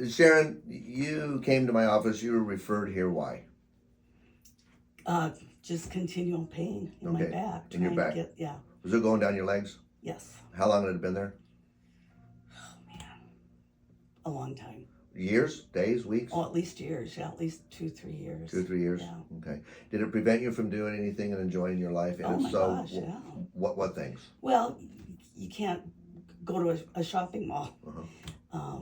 Sharon, you came to my office. You were referred here. Why? Just continual pain in my back. In your back? Yeah. Was it going down your legs? Yes. How long had it been there? Oh, man. A long time. Years? Days? Weeks? Oh, at least years. Yeah, at least 2-3 years. 2 or 3 years? Yeah. Okay. Did it prevent you from doing anything and enjoying your life? And Oh, if my so, gosh, yeah. What things? Well, you can't go to a shopping mall. Uh-huh.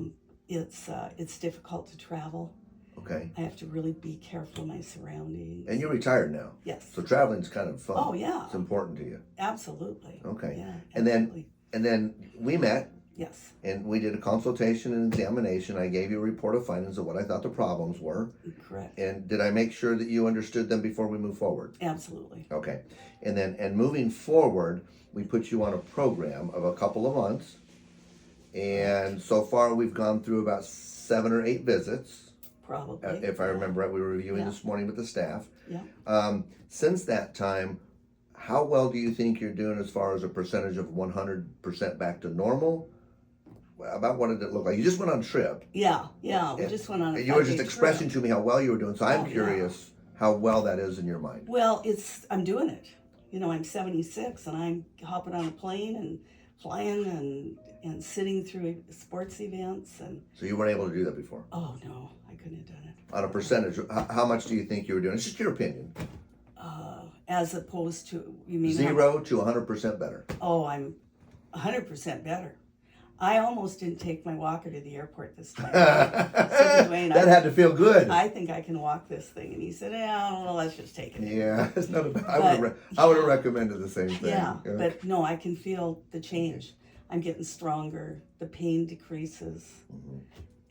It's difficult to travel. Okay. I have to really be careful of my surroundings. And you're retired now? Yes. So traveling's kind of fun. Oh, yeah. It's important to you. Absolutely. Okay. Yeah, absolutely. And then we met. Yes. And we did a consultation and examination. I gave you a report of findings of what I thought the problems were. Correct. And did I make sure that you understood them before we move forward? Absolutely. Okay. And moving forward, we put you on a program of a couple of months. And so far we've gone through about 7 or 8 visits. Probably. If I remember right, we were reviewing this morning with the staff. Yeah. Since that time, how well do you think you're doing as far as a percentage of 100% back to normal? About what did it look like? You just went on a trip. Yeah. We just went on a You were just trip. expressing to me how well you were doing. So I'm yeah. curious how well that is in your mind. Well, I'm doing it. You know, I'm 76 and I'm hopping on a plane and flying and sitting through sports events and. So you weren't able to do that before? Oh no, I couldn't have done it. On a percentage, how much do you think you were doing? It's just your opinion. As opposed to, you mean 0 to 100% better. Oh, I'm 100% better. I almost didn't take my walker to the airport this time. Dwayne, that had to feel good. I think I can walk this thing, and he said, "Yeah, well, let's just take it." Yeah, it's not a, I would have recommended the same thing. Yeah, but no, I can feel the change. I'm getting stronger. The pain decreases,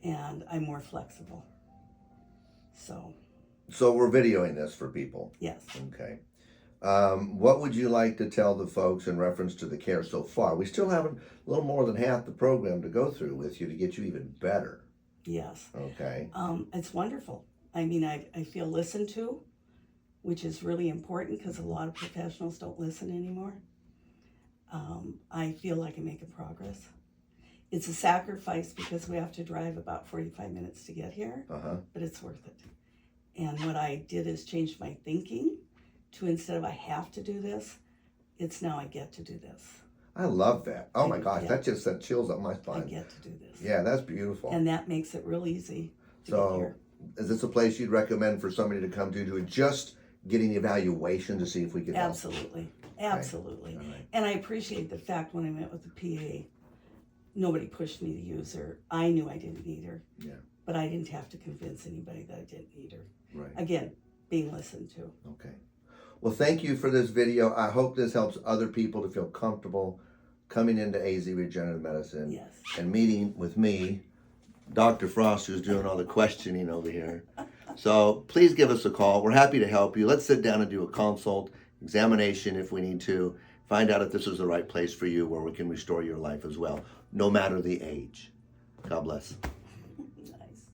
and I'm more flexible. So we're videoing this for people. Yes. Okay. What would you like to tell the folks in reference to the care so far? We still have a little more than half the program to go through with you to get you even better. Yes. Okay. It's wonderful. I mean, I feel listened to, which is really important because a lot of professionals don't listen anymore. I feel like I'm making progress. It's a sacrifice because we have to drive about 45 minutes to get here, but it's worth it. And what I did is change my thinking to, instead of I have to do this, it's now I get to do this. I love that. Oh my gosh, that just sent chills up my spine. I get to do this. Yeah, that's beautiful. And that makes it real easy to get here. Is this a place you'd recommend for somebody to come to just getting the evaluation to see if we could help? Absolutely. Absolutely. Okay. All right. And I appreciate the fact when I met with the PA, nobody pushed me to use her. I knew I didn't need her. Yeah. But I didn't have to convince anybody that I didn't need her. Right. Again, being listened to. Okay. Well, thank you for this video. I hope this helps other people to feel comfortable coming into AZ Regenerative Medicine. Yes. And meeting with me, Dr. Frost, who's doing all the questioning over here. So please give us a call. We're happy to help you. Let's sit down and do a consult, examination if we need to, find out if this is the right place for you where we can restore your life as well, no matter the age. God bless.